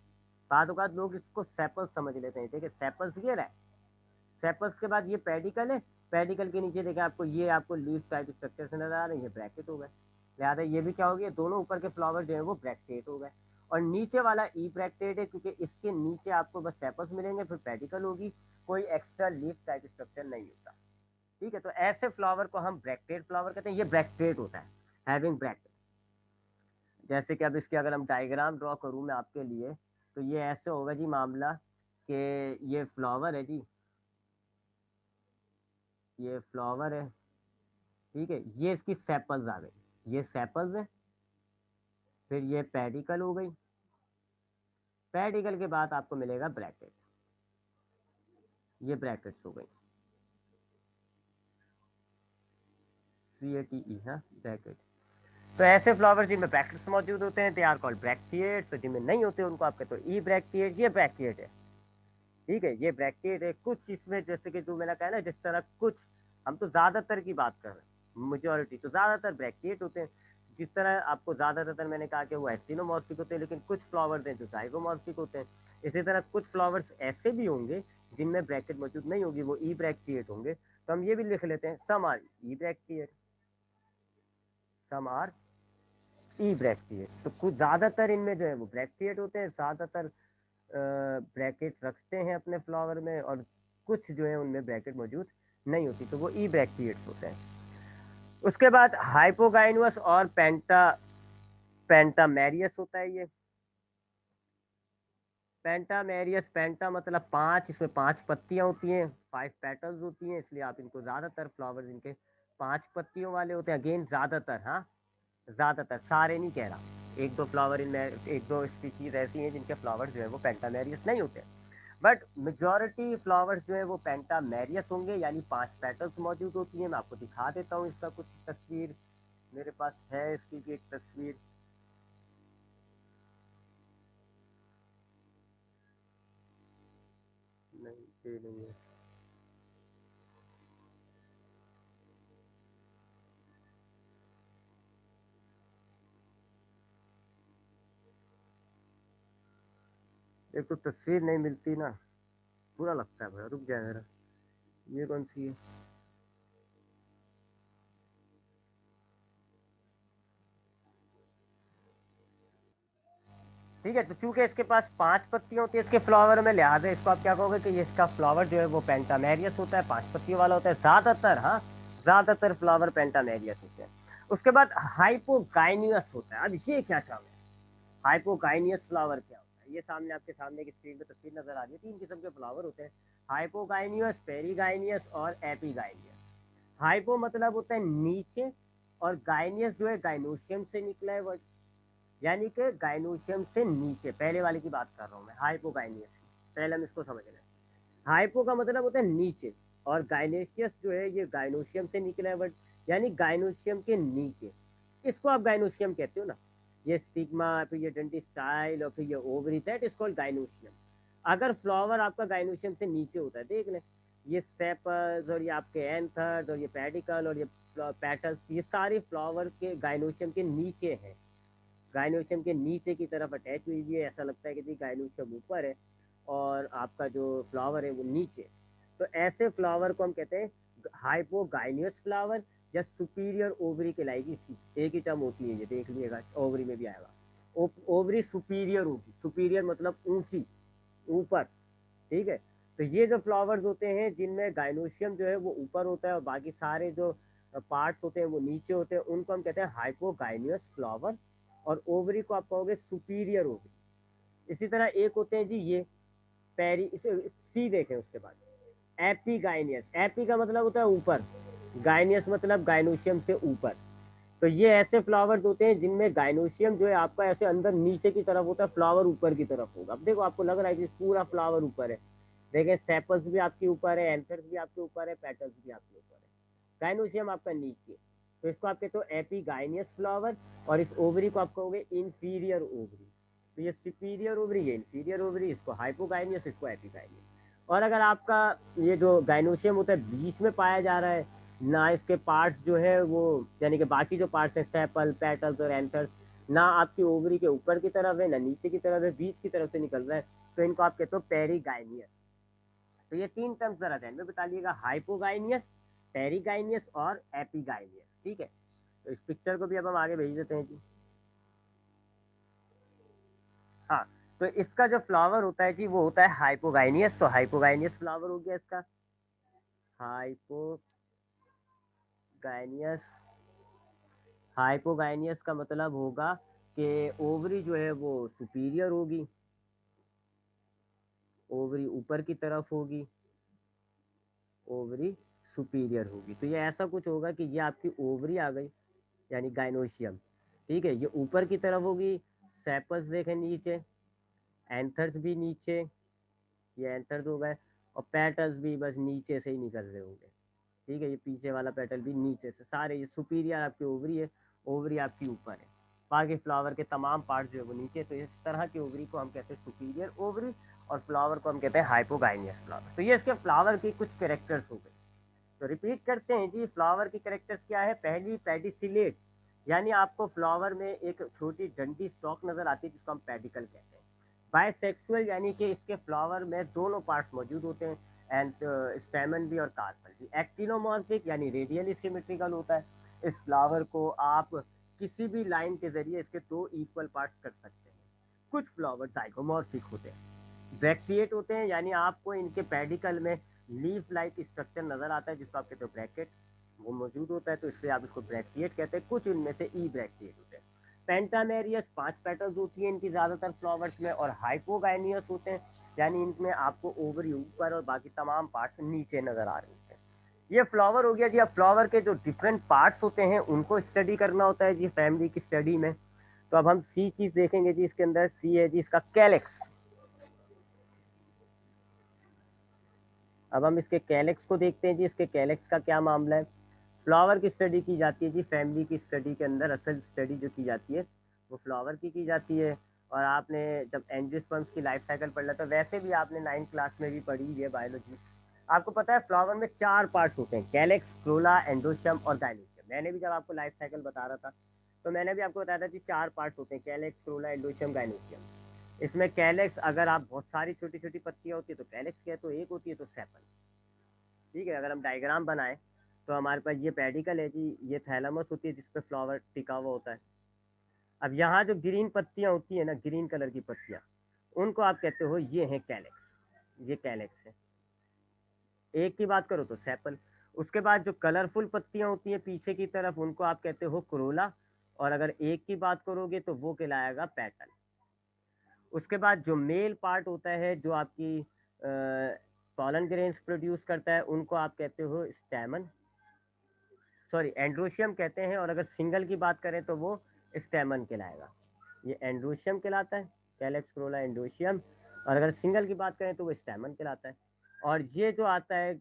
बाद लोग इसको सेपल्स समझ लेते हैं, देखिए सेपल्स ये रहा है, सेपल्स के बाद ये पेडिकल है, पेडिकल के नीचे देखें आपको, ये आपको लीफ टाइप स्ट्रक्चर से नजर आ रहे हैं, ये ब्रैकेट हो गए। लिहाजा ये भी क्या हो गया? दोनों ऊपर के फ्लावर जो है वो ब्रैक्टेट हो गए। और नीचे वाला ई ब्रैक्टेट है, क्योंकि इसके नीचे आपको बस सेपल्स मिलेंगे, फिर पेडिकल होगी, कोई एक्स्ट्रा लीफ टाइप स्ट्रक्चर नहीं होता। ठीक है, तो ऐसे फ्लावर को हम ब्रैक्टेट फ्लावर कहते हैं, ये ब्रैक्टेट होता है, हैविंग ब्रैक्टेट। जैसे कि अब इसके अगर हम डायग्राम ड्रॉ करूँ मैं आपके लिए, तो ये ऐसे होगा जी मामला कि ये फ्लावर है जी, ये फ्लावर है, ठीक है, ये इसकी सेपल्स आ गई। ये सेपल्स है, फिर ये पेडिकल हो गई, पेडिकल के बाद आपको मिलेगा ब्रैकेट, ये ब्रैकेट्स हो गई, CATE, हाँ ब्रैकेट। तो ऐसे फ्लावर जिनमें ब्रैकेट्स मौजूद होते हैं, दे आर कॉल्ड ब्रैक्टिएट्स, तो जिनमें नहीं होते उनको आप कहते हो ई ब्रैक्टिएट, ये ब्रैक्टिएट है, ठीक है, ये ब्रैक्टिएट है। कुछ इसमें जैसे कि जो मैंने कहा ना, जिस तरह कुछ, हम तो ज़्यादातर की बात कर रहे हैं, मेजोरिटी तो ज़्यादातर ब्रैक्टिएट होते हैं। जिस तरह आपको ज़्यादातर मैंने कहा कि वो एक्टिनोमॉर्फिक होते हैं, लेकिन कुछ फ्लावर्स हैं जो जाइगोमॉर्फिक होते हैं। इसी तरह कुछ फ्लावर्स ऐसे भी होंगे जिनमें ब्रैकेट मौजूद नहीं होगी, वो ई ब्रैक्टिएट होंगे। तो हम ये भी लिख लेते हैं, some are ebracteate, some are ebracteate. तो कुछ ज़्यादातर इनमें जो है वो ब्रैक्टिएट होते हैं, ज़्यादातर ब्रैकेट रखते हैं अपने फ्लावर में, और कुछ जो है उनमें ब्रैकेट मौजूद नहीं होती, तो वो ई ब्रैक्टिएट्स होते हैं। उसके बाद हाइपोगाइनस और पेंटामेरियस होता है। ये पेंटामेरियस, पेंटा मतलब 5, इसमें 5 पत्तियां होती हैं, 5 पेटल्स होती हैं, इसलिए आप इनको ज़्यादातर फ्लावर्स इनके 5 पत्तियों वाले होते हैं। अगेन ज़्यादातर, हाँ ज़्यादातर, सारे नहीं कह रहा, एक दो फ्लावर इनमें, एक दो स्पीशीज ऐसी हैं जिनके फ्लावर जो है वो पेंटामेरियस नहीं होते, बट मेजॉरिटी फ्लावर्स जो है वो पेंटामेरियस होंगे, यानी 5 पेटल्स मौजूद होती हैं। मैं आपको दिखा देता हूँ इसका कुछ तस्वीर, मेरे पास है इसकी भी एक तस्वीर। नहीं, ये नहीं है। एक तो तस्वीर नहीं मिलती ना, बुरा लगता है भाई, रुक जाए जरा, ये कौन सी है? ठीक है, तो चूंकि इसके पास 5 पत्तियां होती है इसके फ्लावर में, लिहाजा इसको आप क्या कहोगे कि ये इसका फ्लावर जो है वो पेंटामेरियस होता है, 5 पत्तियों वाला होता है ज़्यादातर, हाँ ज़्यादातर फ्लावर पेंटामेरियस होते हैं। उसके बाद हाइपोगाइनियस होता है। अब ये क्या काम है, हाइपोगाइनियस फ्लावर क्या होता है? ये सामने आपके सामने की स्क्रीन पे तस्वीर नजर आ रही है, 3 किस्म के फ्लावर होते हैं, हाइपोगाइनियस, पेरीगाइनियस और एपीगाइनियस। हाइपो मतलब होता है नीचे, और गाइनियस जो है गाइनोशियम से निकला है, वो यानी कि गाइनोशियम से नीचे, पहले वाले की बात कर रहा हूँ मैं, हाइपोगाइनियस की। पहले हम इसको समझ रहे हैं, हाइपो का मतलब होता है नीचे, और गाइनेशियस जो है ये गाइनोशियम से निकला है, बट यानी गाइनोशियम के नीचे, इसको आप गाइनोशियम कहते हो ना, ये स्टिग्मा, फिर ये डेंटिस्टाइल, और फिर ये ovary, that is called gynoecium. अगर फ्लावर आपका गाइनोशियम से नीचे होता है, देख लें, ये सेपल्स और ये आपके एंथर्स और ये पेडिकल और ये पेटल्स, ये सारे फ्लावर के गाइनोशियम के नीचे हैं, गाइनोशियम के नीचे की तरफ अटैच हुई हुई है। ऐसा लगता है कि जी गाइनोशियम ऊपर है और आपका जो फ्लावर है वो नीचे। तो ऐसे फ्लावर को हम कहते हैं हाइपोगाइनियस फ्लावर, या सुपीरियर ओवरी कहलाएगी इसकी, एक ही टर्म होती है, ये देख लीजिएगा, ओवरी में भी आएगा। ओवरी सुपीरियर होगी, सुपीरियर मतलब ऊंची, ऊपर, ठीक है। तो ये जो फ्लावर्स होते हैं जिनमें गाइनोशियम जो है वो ऊपर होता है और बाकी सारे जो पार्ट्स होते हैं वो नीचे होते हैं, उनको हम कहते हैं हाइपोगाइनियस फ्लावर, और ओवरी को आप कहोगे सुपीरियर ओवरी। इसी तरह एक होते हैं जी ये पेरी, सी देखें उसके बाद, एपीगाइनियस, एपी का मतलब होता है ऊपर, गाइनियस मतलब गाइनोशियम से ऊपर। तो ये ऐसे फ्लावर्स होते हैं जिनमें गाइनोशियम जो है आपका ऐसे अंदर नीचे की तरफ होता है, फ्लावर ऊपर की तरफ होगा। अब देखो आपको लग रहा है कि पूरा फ्लावर ऊपर है, देखें सेपल्स भी आपके ऊपर है, एंथर्स भी आपके ऊपर है, पेटल्स भी आपके ऊपर है, गाइनोशियम आपका नीचे। तो इसको आप कहते हो एपीगाइनियस फ्लावर, और इस ओवरी को आप कहोगे इंफीरियर ओवरी। तो ये सुपीरियर ओवरी, ये इंफीरियर ओवरी, इसको हाइपोगाइनियस, इसको एपीगाइनियस। और अगर आपका ये जो गाइनोशियम होता है बीच में पाया जा रहा है, ना इसके पार्ट्स जो है वो, यानी कि बाकी जो पार्ट्स हैं सेपल, पेटल्स और एंथर्स, ना आपकी ओवरी के ऊपर की तरफ है ना नीचे की तरफ है, बीच की तरफ से निकल रहा है, तो इनको आप कहते हो पेरीगाइनियस। तो ये 3 टर्म्स जरा ध्यान में बता लिएगा, हाइपोगाइनियस, पेरीगाइनियस और एपीगाइनियस, ठीक है। तो इस पिक्चर को भी अब हम आगे भेज देते हैं जी। हाँ, तो इसका जो फ्लावर होता है जी वो होता है हाइपोगाइनियस, तो हाइपोगाइनियस फ्लावर हो गया इसका, हाइपोगाइनियस। हाइपोगाइनियस का मतलब होगा कि ओवरी जो है वो सुपीरियर होगी, ओवरी ऊपर की तरफ होगी, ओवरी सुपीरियर होगी। तो ये ऐसा कुछ होगा कि ये आपकी ओवरी आ गई, यानी गाइनोशियम। ठीक है, ये ऊपर की तरफ होगी, सेपल्स देखें नीचे, एंथर्स भी नीचे, ये एंथर्स हो गए, और पेटल्स भी बस नीचे से ही निकल रहे होंगे। ठीक है, ये पीछे वाला पेटल भी नीचे से, सारे ये सुपीरियर आपकी ओवरी है, ओवरी आपकी ऊपर है, बाकी फ्लावर के तमाम पार्ट जो है वो नीचे। तो इस तरह की ओवरी को हम कहते हैं सुपीरियर ओवरी, और फ्लावर को हम कहते हैं हाइपोगाइनियस फ्लावर। तो ये इसके फ्लावर की कुछ कैरेक्टर्स हो गए। तो रिपीट करते हैं जी, फ्लावर की कैरेक्टर्स क्या है। पहली, पेडिसिलेट, यानी आपको फ्लावर में एक छोटी डंडी स्टॉक नजर आती है जिसको हम पेडिकल कहते हैं। बायसेक्सुअल, यानी कि इसके फ्लावर में दोनों पार्ट्स मौजूद होते हैं, एंड स्टेमन भी और कार्पल भी। एक्टिनोमॉर्फिक, यानी रेडियली सिमेट्रिकल होता है। इस फ्लावर को आप किसी भी लाइन के जरिए इसके दो इक्वल पार्ट्स कर सकते हैं। कुछ फ्लावर जाइगोमॉर्फिक होते हैं। ब्रैक्टिएट होते हैं, यानी आपको इनके पेडिकल में लीफ लाइक स्ट्रक्चर नजर आता है जिसको आप कहते हो ब्रैकेट, वो मौजूद होता है, तो इसलिए आप इसको ब्रैक्टिएट कहते हैं। कुछ इनमें से ई ब्रैक्टिएट होते हैं। पेंटामेरियस, 5 पेटल्स होती है इनकी ज़्यादातर फ्लावर्स में, और हाइपोगाइनियस होते हैं, यानी इनमें आपको ओवरी ऊपर और बाकी तमाम पार्ट्स नीचे नजर आ रहे होते हैं। ये फ्लावर हो गया जी। अब फ्लावर के जो डिफरेंट पार्ट्स होते हैं उनको स्टडी करना होता है जी फैमिली की स्टडी में। तो अब हम सी चीज देखेंगे जी, इसके अंदर सी है जी इसका कैलेक्स। अब हम इसके कैलेक्स को देखते हैं जी, इसके कैलेक्स का क्या मामला है। फ्लावर की स्टडी की जाती है जी फैमिली की स्टडी के अंदर, असल स्टडी जो की जाती है वो फ्लावर की जाती है। और आपने जब एंजियोस्पर्म्स की लाइफ साइकिल पढ़ लिया, तो वैसे भी आपने 9th क्लास में भी पढ़ी है बायोलॉजी। आपको पता है फ्लावर में 4 पार्ट्स होते हैं, कैलेक्स, क्रोला, एंडोशियम और गाइनोशियम। मैंने भी जब आपको लाइफ साइकिल बता रहा था तो मैंने भी आपको बताया था कि 4 पार्ट्स होते हैं, कैलेक्स, क्रोला, एंडोशियम, गाइनोशियम। इसमें कैलेक्स, अगर आप बहुत सारी छोटी छोटी पत्तियां होती है तो कैलेक्स के, तो एक होती है तो सेपल। ठीक है, अगर हम डायग्राम बनाएं तो हमारे पास ये पेडिकल है जी, ये थैलेमस होती है जिसपे फ्लावर टिका हुआ होता है। अब यहाँ जो ग्रीन पत्तियां होती है ना, ग्रीन कलर की पत्तियां, उनको आप कहते हो ये है कैलेक्स, ये कैलेक्स है। एक की बात करो तो सेपल। उसके बाद जो कलरफुल पत्तियां होती हैं पीछे की तरफ, उनको आप कहते हो क्रोला। और अगर एक की बात करोगे तो वो कहलाएगा पेटल। उसके बाद जो मेल पार्ट होता है जो आपकी पॉलन ग्रेन्स प्रोड्यूस करता है, उनको आप कहते हो स्टैमन, सॉरी एंड्रोशियम कहते हैं। और अगर सिंगल की बात करें तो वो स्टेमन कहलाएगा। ये एंड्रोशियम कहलाता है, कैलेक्स, क्रोला, एंड्रोशियम। और अगर सिंगल की बात करें तो वो स्टेमन कहलाता है। और ये जो आता है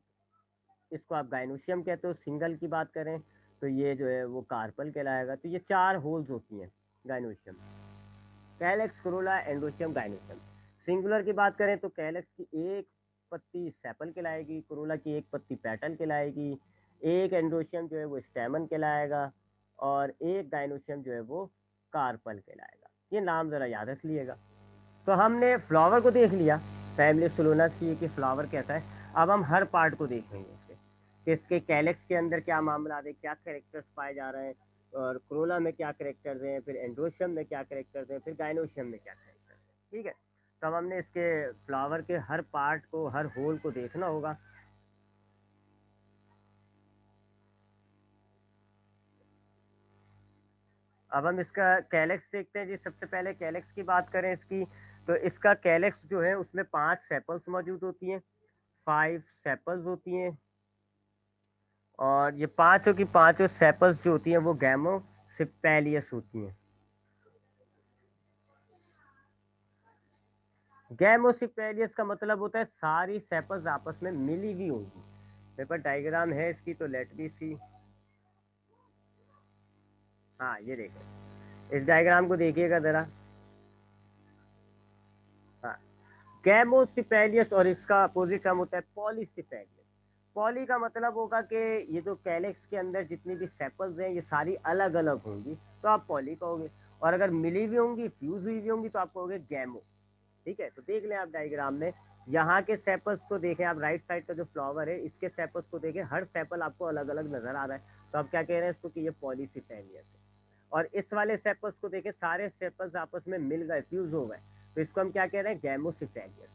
इसको आप गाइनोशियम कहते हो, सिंगल की बात करें तो ये जो है वो कार्पल कहलाएगा। तो ये 4 होल्स होती हैं gynoecium, calyx, Corolla, androecium, gynoecium. Singular की बात करें तो कैलेक्स की एक पत्ती सेपल कहलाएगी, क्रोला की एक पत्ती पेटल कहलाएगी, एक एंड्रोशियम जो है वो स्टेमन कहलाएगा, और एक गाइनोशियम जो है वो कार्पल कहलाएगा। ये नाम ज़रा याद रख लिएगा। तो हमने फ्लावर को देख लिया, फैमिली सोलोनासी कि फ्लावर कैसा है। अब हम हर पार्ट को देखेंगे इसके, कि इसके कैलेक्स के अंदर क्या मामला है, क्या कैरेक्टर्स पाए जा रहे हैं, और क्रोला में क्या कैरेक्टर्स हैं, फिर एंड्रोशियम में क्या कैरेक्टर्स हैं, फिर गाइनोशियम में क्या कैरेक्टर्स हैं। ठीक है, तो अब हमने इसके फ्लावर के हर पार्ट को, हर होल को देखना होगा। अब हम इसका कैलेक्स देखते हैं जी। सबसे पहले कैलेक्स की बात करें इसकी, तो इसका कैलेक्स जो है उसमें 5 सेपल्स मौजूद होती हैं, 5 सेपल्स होती हैं। और ये पांचों की पांचों सेपल्स जो होती हैं वो गैमोसिपेलियस होती हैं। गैमोसिपेलियस का मतलब होता है सारी सेपल्स आपस में मिली हुई होंगी। पेपर डायग्राम है इसकी, तो लेट बी सी। हाँ ये देखो, इस डायग्राम को देखिएगा जरा। हाँ, गैमोसिपेलियस, और इसका अपोजिट टर्म होता है पॉलीसिपेलियस। पॉली का मतलब होगा कि ये जो कैलेक्स के अंदर जितनी भी सेपल्स हैं ये सारी अलग अलग होंगी, तो आप पॉली कहोगे। और अगर मिली हुई होंगी, फ्यूज हुई हुई होंगी, तो आप कहोगे गैमो। ठीक है, तो देख लें आप डायग्राम में, यहाँ के सेपल्स को देखें आप, राइट साइड का जो फ्लावर है इसके सेपल्स को देखें, हर सेपल आपको अलग अलग नजर आ रहा है। तो आप क्या कह रहे हैं इसको कि ये पॉलीसिपेलियस है। और इस वाले सेपल्स को देखें, सारे सेपल्स आपस में मिल गए, फ्यूज हो गए, तो इसको हम क्या कह रहे हैं, गैमोसिपेलियस।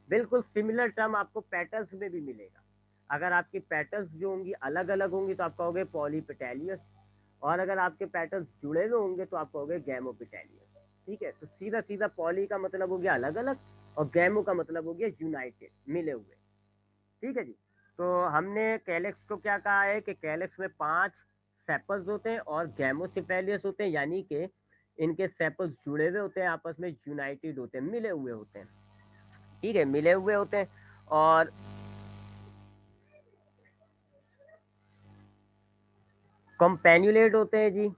बिल्कुल सिमिलर टर्म आपको पेटल्स में भी मिलेगा। अगर आपकी पेटल्स जो होंगी अलग अलग होंगी तो आप कहोगे पॉलीपेटेलियस, और अगर आपके पेटल्स जुड़े हुए होंगे तो आप कहोगे गैमोपेटेलियस। ठीक है, तो सीधा सीधा पॉली का मतलब हो गया अलग अलग, और गैमो का मतलब हो गया यूनाइटेड, मिले हुए। ठीक है जी। तो हमने कैलेक्स को क्या कहा है कि कैलेक्स में 5 सेपल्स होते हैं और गैमोसिफेलियस होते हैं, यानी कि इनके सेपल्स जुड़े हुए होते हैं, आपस में यूनाइटेड होते हैं, मिले हुए होते हैं। ठीक है, मिले हुए होते हैं। और कंपेन्युलेट होते हैं जी।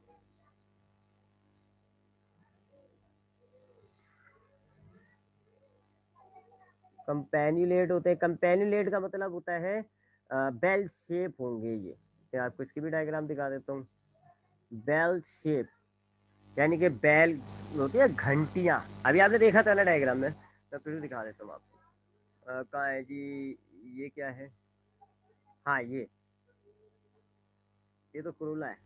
कंपेन्युलेट होते हैं, कंपेन्युलेट का मतलब होता है बेल शेप होंगे ये। मैं आपको इसकी भी डायग्राम दिखा देता हूँ। बेल शेप यानी कि बेल होती है घंटियां। अभी आपने देखा था ना डायग्राम में, मैं फिर से दिखा देता हूँ आपको। कहाँ है जी, ये क्या है, हाँ ये तो करोला है।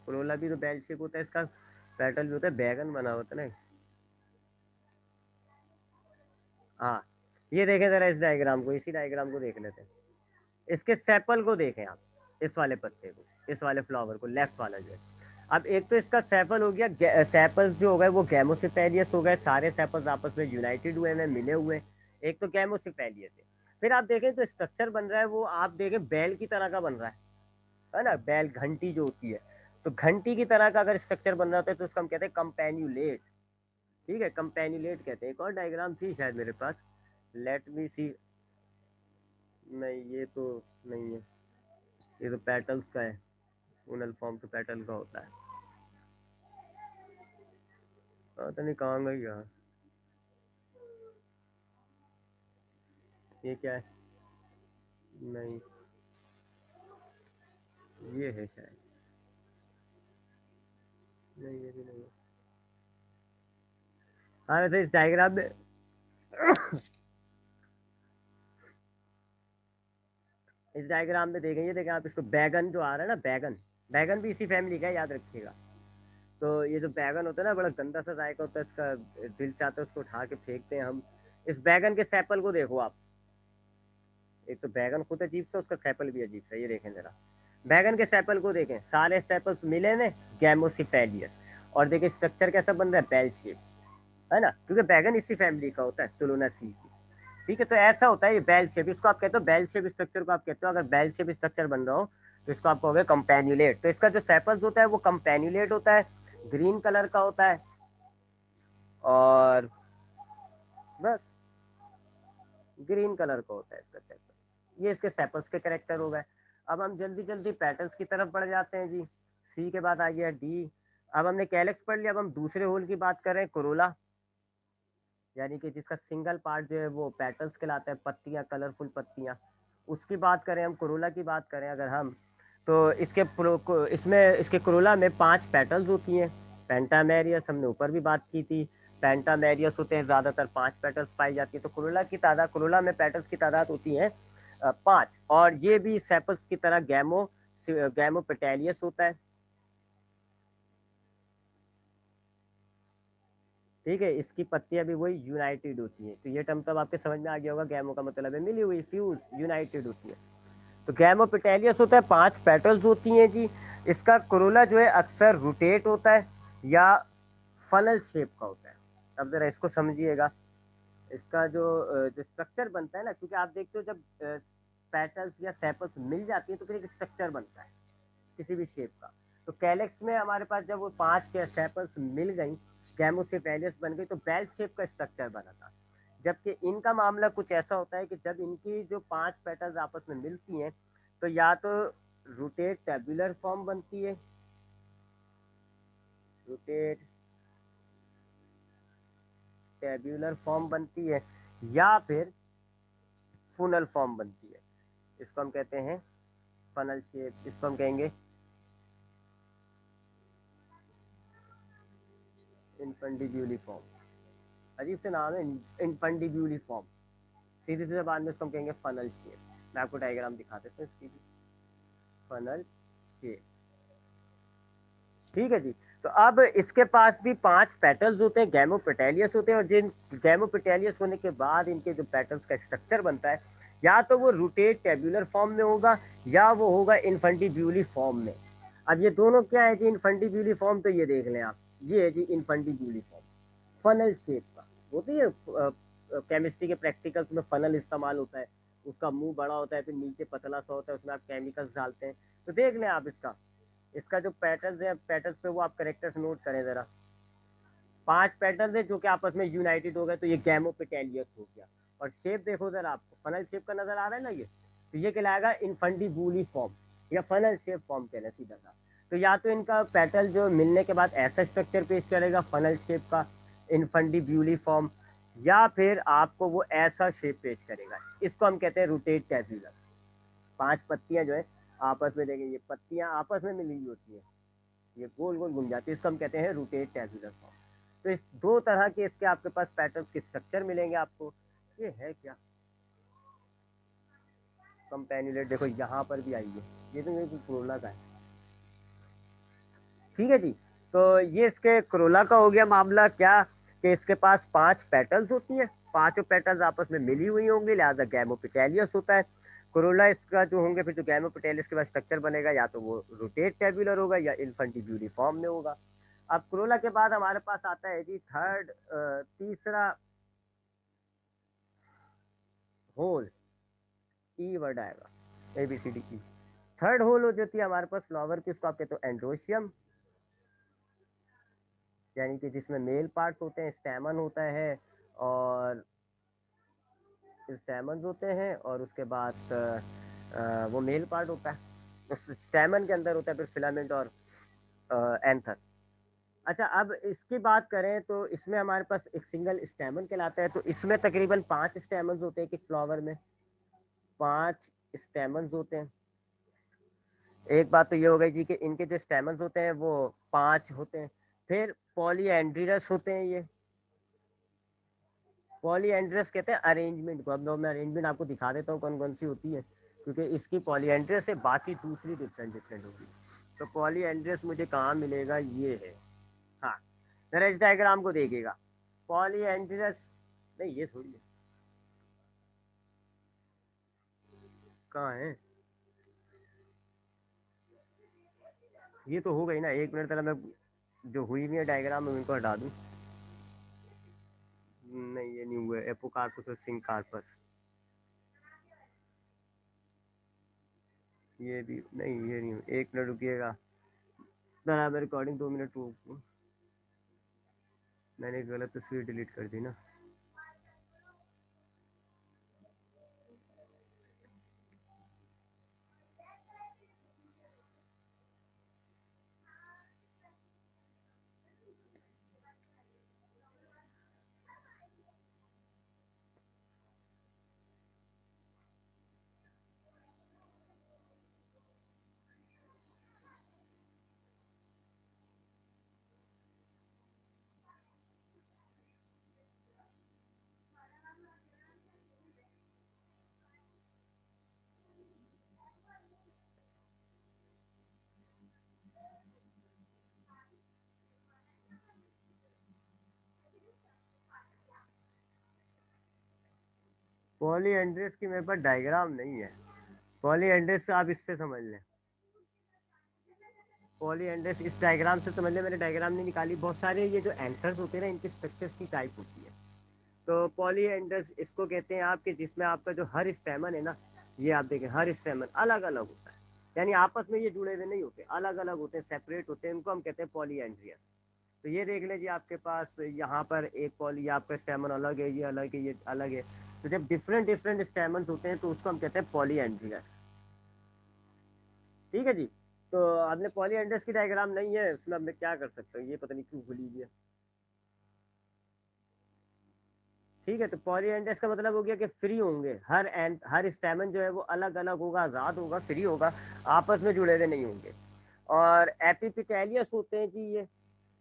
करोला भी तो बेल शेप होता है, इसका पेटल भी होता है, बैगन बना होता है ना। हाँ, ये देखें जरा इस डायग्राम को, इसी डायग्राम को देख लेते हैं। इसके सेपल को देखें आप, इस वाले पत्ते को, इस वाले फ्लावर को, लेफ्ट वाला जो है। अब एक तो इसका सेपल हो गया, सेपल्स जो हो गए वो गैमोसिफेलियस हो गए, सारे सेपल्स आपस में यूनाइटेड हुए हैं, मिले हुए हैं। एक तो गैमोसिफेलियस है। फिर आप देखें तो स्ट्रक्चर बन रहा है वो, आप देखें बैल की तरह का बन रहा है ना, बैल घंटी जो होती है। तो घंटी की तरह का अगर स्ट्रक्चर बन रहा है तो उसको हम कहते हैं कंपेन्यूलेट। ठीक है, कंपेन्यूलेट कहते हैं। एक और डायग्राम थी शायद मेरे पास, लेट मी सी। नहीं ये तो नहीं है, ये तो पेटल्स का है। फूनल फॉर्म तो पेटल का होता है। पता नहीं कहाँ गई यार, ये क्या है, नहीं ये है शायद, नहीं ये भी नहीं है। हाँ वैसे इस डायग्राम में इस डायग्राम में देखें, ये देखें आप, इसको बैगन जो आ रहा है ना, बैगन, बैगन भी इसी फैमिली का है, याद रखिएगा। तो ये जो बैगन होता है ना, बड़ा गंदा सा जायका होता है इसका, दिल चाहता है उसको उठा के फेंकते हैं हम। इस बैगन के सैपल को देखो आप, एक तो बैगन खुद अजीब सा, उसका सैपल भी अजीब सा। ये देखें जरा, बैगन के सैपल को देखें, सारे सैपल्स मिले ने, गैमोसिफेलियस। और देखिए स्ट्रक्चर कैसा बन रहा है, बेल शेप, है ना, क्योंकि बैगन इसी फैमिली का होता है, सोलोनासी की। ठीक है, तो ऐसा होता है ये बेल शेप, इसको आप कहते हो बेल शेप स्ट्रक्चर को आप कहते हो। अगर बेल शेप स्ट्रक्चर बन रहा हो तो इसको आप कहोगे कंपेन्युलेट। तो इसका जो सेपल्स होता है वो कंपेन्युलेट होता है, ग्रीन कलर का होता है। और बस ग्रीन कलर का होता है इसका सेपल। ये इसके सेपल्स के करेक्टर हो गए। अब हम जल्दी जल्दी पैटर्न्स की तरफ बढ़ जाते हैं जी। सी के बाद आ गया डी। अब हमने कैलेक्स पढ़ लिया, अब हम दूसरे होल की बात करें, कोरोला, यानी कि जिसका सिंगल पार्ट जो है वो पेटल्स कहलाता है, पत्तियां, कलरफुल पत्तियां। उसकी बात करें हम, कोरोला की बात करें अगर हम, तो इसमें इसके कोरोला में 5 पेटल्स होती हैं। पेंटामेरियस हमने ऊपर भी बात की थी, पेंटामेरियस होते हैं ज़्यादातर, 5 पेटल्स पाई जाती है। तो कोरोला में पेटल्स की तादाद होती है 5। और ये भी सेपल्स की तरह गैमोपेटेलियस होता है। ठीक है, इसकी पत्तियां भी वही यूनाइटेड होती हैं। तो ये टर्म तब आपके समझ में आ गया होगा, गैमो का मतलब है मिली हुई, फ्यूज, यूनाइटेड होती है। तो गैमोपेटेलियस होता है, 5 पेटल्स होती हैं जी। इसका कोरोला जो है अक्सर रोटेट होता है या फनल शेप का होता है। अब जरा इसको समझिएगा, इसका जो स्ट्रक्चर बनता है ना, क्योंकि आप देखते हो जब पेटल्स या सेपल्स मिल जाती है तो फिर एक स्ट्रक्चर बनता है किसी भी शेप का। तो कैलेक्स में हमारे पास जब वो 5 के सेपल्स मिल गई, गैमोसिफेलियस बन गई, तो बेल शेप का स्ट्रक्चर बना था। जबकि इनका मामला कुछ ऐसा होता है कि जब इनकी जो 5 पेटल्स आपस में मिलती हैं तो या तो रोटेट टेबुलर फॉर्म बनती है, रोटेट टेब्यूलर फॉर्म बनती है, या फिर फुनल फॉर्म बनती है। इसको हम कहते हैं फनल शेप, इसको हम कहेंगे इनफंडिब्यूली फॉर्म। अजीब से नाम है, इनफंडिब्यूली फॉर्म। सीधी सीधे बाद में इसको हम कहेंगे फनल शेप। मैं आपको डायग्राम दिखा देता हूँ इसकी भी, फनल शेप। ठीक है जी। तो अब इसके पास भी 5 पेटल्स होते हैं, गैमोपेटेलियस होते हैं। और जिन गैमोपेटेलियस होने के बाद इनके जो पेटल्स का स्ट्रक्चर बनता है, या तो वो रोटेट टेब्यूलर फॉर्म में होगा या वो होगा इनफंडिब्यूली फॉर्म में। अब ये दोनों क्या है जी, इनफंडिब्यूली फॉर्म, तो ये देख लें आप, ये है जी इनफंडिब्यूली फॉर्म, फनल शेप का। होती है केमिस्ट्री के प्रैक्टिकल्स में फनल इस्तेमाल होता है, उसका मुंह बड़ा होता है, फिर नीचे पतला सा होता है, उसमें आप केमिकल्स डालते हैं। तो देख लें आप इसका, इसका जो पैटर्न है, पैटर्न पे वो आप करेक्टर्स नोट करें ज़रा। 5 पैटर्न है जो कि आपस में यूनाइटेड हो गए, तो ये गैमोपेटेलियस हो गया। और शेप देखो ज़रा, आपको फनल शेप का नज़र आ रहा है ना ये, तो ये कहलाएगा इनफंडिबुली फॉर्म या फनल शेप फॉर्म कहना सीधा सा। तो या तो इनका पैटर्न जो मिलने के बाद ऐसा स्ट्रक्चर पेश करेगा फनल शेप का, इनफंडिब्यूली फॉर्म, या फिर आपको वो ऐसा शेप पेश करेगा। इसको हम कहते हैं रोटेट टैब्यूलर। 5 पत्तियां जो है आपस में, देखें ये पत्तियां आपस में मिली हुई होती है, ये गोल गोल घूम जाती है, इसको हम कहते हैं रोटेट टैब्यूलर फॉर्म। तो इस दो तरह के इसके आपके पास पैटर्न के स्ट्रक्चर मिलेंगे आपको। ये है क्या, कंपेन्युलेट देखो यहाँ पर भी आई है, ये तो मेरे को कोरोला का है। ठीक है जी, तो ये इसके कोरोला का हो गया मामला क्या, कि इसके पास 5 पेटल्स होती हैं, पांचों पेटल्स आपस में मिली हुई होंगी, लिहाजा गैमोपेटेलियस होता है। कोरोला इसका जो होंगे, फिर जो गैमोपेटेलियस के बाद स्ट्रक्चर बनेगा या तो वो रोटेट टेबुलर होगा या इन्फंटिब्यूली फॉर्म में होगा। अब कोरोला के बाद हमारे पास आता है जी थर्ड, तीसरा होल, ई वर्ड आएगा, A B C D E. Third whorl हो जाती है हमारे पास फ्लावर की, उसको आप कहते हो एंड्रोशियम, यानी कि जिसमें मेल पार्ट्स होते हैं, स्टैमन होता है, और स्टैमन्स होते हैं, और उसके बाद वो मेल पार्ट होता है, उस स्टैमन के अंदर होता है फिर फिलामेंट और एंथर। अच्छा, अब इसकी बात करें तो इसमें हमारे पास एक सिंगल स्टैमन कहलाता है, तो इसमें तकरीबन 5 स्टैमन्स होते हैं कि फ्लावर में 5 स्टैमन्स होते हैं। एक बात तो ये हो गई जी कि इनके जो स्टैमन्स होते हैं वो 5 होते हैं। फिर पॉलीएंड्रियस होते हैं ये, पॉलीएंड्रियस कहते हैं अरेंजमेंट को। अब मैं अरेंजमेंट आपको दिखा देता हूँ कौन कौन सी होती है, क्योंकि इसकी पॉलीएंड्रियस से बाकी दूसरी डिफरेंट डिफरेंट होगी। तो पॉलीएंड्रियस मुझे कहाँ मिलेगा, ये है, हाँ, जरा इस डायग्राम को देखिएगा। पॉलीएंड्रियस नहीं, ये थोड़ी है, कहाँ है, ये तो हो गई ना। एक मिनट, पहले मैं जो हुई नहीं है डायग्राम में उनको हटा दूँ। नहीं, ये नहीं हुआ, एपोकार्पस और सिंकार्पस, ये भी नहीं, ये नहीं। एक मिनट रुकिएगा, जरा मैं रिकॉर्डिंग 2 मिनट रुकूँ, मैंने गलत तस्वीर डिलीट कर दी ना। पॉलीएंड्रियस की मेरे पास डायग्राम नहीं है। पॉलीएंड्रियस आप इससे समझ लें, पॉलीएंड्रियस इस डायग्राम से समझ लें, मैंने डायग्राम नहीं निकाली। बहुत सारे ये जो एंथर्स होते हैं ना, इनके स्ट्रक्चर्स की टाइप होती है। तो पॉलीएंड्रियस इसको कहते हैं आपके, जिसमें आपका जो हर स्टेमन है ना, ये आप देखें हर स्टेमन अलग अलग होता है, यानी आपस में ये जुड़े हुए नहीं होते, अलग अलग होते हैं, सेपरेट होते हैं, इनको हम कहते हैं पॉलीएंड्रियस। तो ये देख लीजिए, आपके पास यहाँ पर एक पॉली, आपका स्टेमन अलग है, ये अलग है, ये अलग है। तो जब डिफरेंट डिफरेंट स्टेमन्स होते हैं तो उसको हम कहते हैं पॉलीएंड्रियस। ठीक है जी, तो आपने पॉलीएंड्रियस की डायग्राम नहीं है, उसमें अब मैं क्या कर सकता हूँ, ये पता नहीं क्यों भूली गया। ठीक है, तो पॉलीएंड्रियस का मतलब हो गया कि फ्री होंगे, हर स्टेमन जो है वो अलग अलग होगा, आज़ाद होगा, फ्री होगा, आपस में जुड़े हुए नहीं होंगे। और एपीपिटेलियस होते हैं जी ये।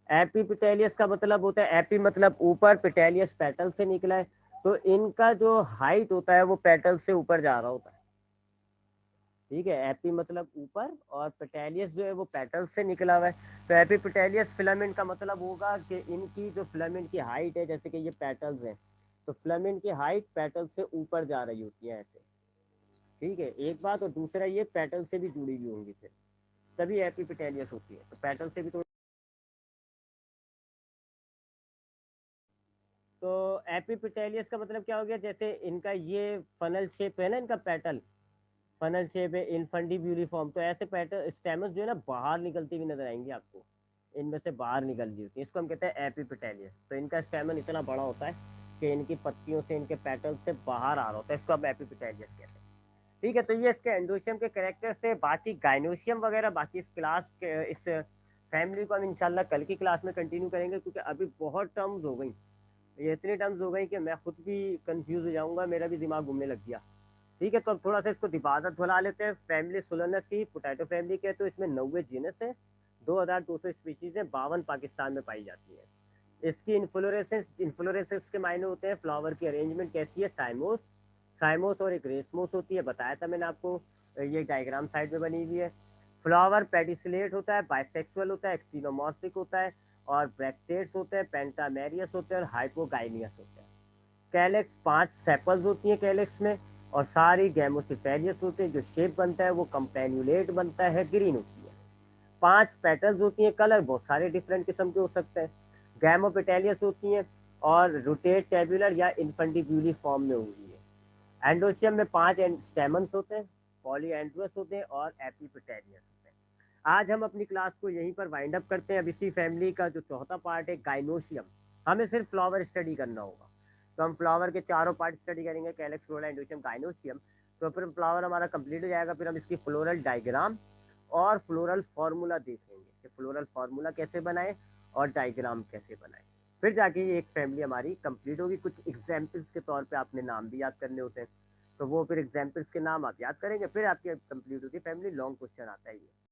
एपीपिटेलियस का मतलब होता है, एपी मतलब ऊपर, पिटेलियस पेटल से निकला है, तो इनका जो हाइट होता है वो पेटल से ऊपर जा रहा होता है। ठीक है, एपी मतलब ऊपर, और पेटेलियस जो है वो पेटल से निकला हुआ है। तो एपीपिटेलियस फिलामेंट का मतलब होगा कि इनकी जो फिलामेंट की हाइट है, जैसे कि ये पेटल्स हैं, तो फिलामेंट की हाइट पेटल से ऊपर जा रही होती है ऐसे। ठीक है, एक बात, और दूसरा ये पेटल से भी जुड़ी हुई होंगी फिर, तभी एपीपिटेलियस होती है, तो पेटल से भी तो एपीपिटेलियस का मतलब क्या हो गया, जैसे इनका ये फनल शेप है ना, इनका पेटल, फनल शेप है, इनफंडिब्यूलिफॉर्म। तो ऐसे पैटर्न स्टेमस जो है ना बाहर निकलती हुई नजर आएंगी आपको, इनमें से बाहर निकल रही होती है, इसको हम कहते हैं एपिपेटालियस। तो इनका स्टेमन इतना बड़ा होता है कि इनकी पत्तियों से, इनके पेटल से बाहर आ रहा होता है, इसको हम एपिपेटालियस कहते हैं। ठीक है, तो ये इसके एंडोशियम के कैरेक्टर्स थे। बाकी गाइनोशियम वगैरह, बाकी इस क्लास के इस फैमिली को हम इंशाल्लाह कल की क्लास में कंटिन्यू करेंगे, क्योंकि अभी बहुत टर्म्स हो गई, ये इतनी टर्म्स हो गई कि मैं खुद भी कंफ्यूज हो जाऊंगा, मेरा भी दिमाग घूमने लग गया। ठीक है, तो अब थोड़ा सा इसको दिबादत भुला लेते हैं। फैमिली सोलेनेसी पोटैटो फैमिली के, तो इसमें 90 जीनस है, 2200 स्पीशीज है, 52 पाकिस्तान में पाई जाती है। इसकी इन्फ्लोरेसेंस के मायने होते हैं फ्लावर की अरेंजमेंट कैसी है, साइमोस, साइमोस और एक रेसमोस होती है, बताया था मैंने आपको, ये डायग्राम साइड में बनी हुई है। फ्लावर पेडिसलेट होता है, बाइसेक्सुअल होता है, एक्टिनोमॉर्फिक होता है, और ब्रैक्टेट्स होते हैं, पेंटामेरियस होते हैं, और हाइपोगाइनियस होते हैं। कैलेक्स 5 सेपल्स होती है कैलेक्स में, और सारी गैमोसिफेरियस होते हैं। जो शेप बनता है वो कंपेन्यूलेट बनता है, ग्रीन होती है। 5 पेटल्स होती हैं, कलर बहुत सारे डिफरेंट किस्म के हो सकते हैं। गैमोपेटेलियस होती हैं, और रोटेट टेबुलर या इनफंडिब्यूली फॉर्म में होती है। एंडोशियम में 5 स्टेमन्स होते हैं, पॉलीएंड्रस होते हैं, और एपिपेटेलियस होते हैं। आज हम अपनी क्लास को यहीं पर वाइंड अप करते हैं। अब इसी फैमिली का जो चौथा पार्ट है गाइनोशियम, हमें सिर्फ फ्लावर स्टडी करना होगा। तो हम फ्लावर के चारों पार्ट स्टडी करेंगे, कैलेक्स, फ्लोरा, एंडोशियम, गाइनोशियम। तो फिर फ्लावर हमारा कंप्लीट हो जाएगा, फिर हम इसकी फ्लोरल डायग्राम और फ्लोरल फार्मूला देखेंगे कि फ्लोरल फार्मूला कैसे बनाए और डायग्राम कैसे बनाए। फिर जाके ये एक फैमिली हमारी कंप्लीट होगी। कुछ एग्जाम्पल्स के तौर पे आपने नाम भी याद करने होते हैं, तो वो फिर एग्जाम्पल्स के नाम आप याद करेंगे, फिर आपकी कंप्लीट होगी फैमिली। लॉन्ग क्वेश्चन आता है ये।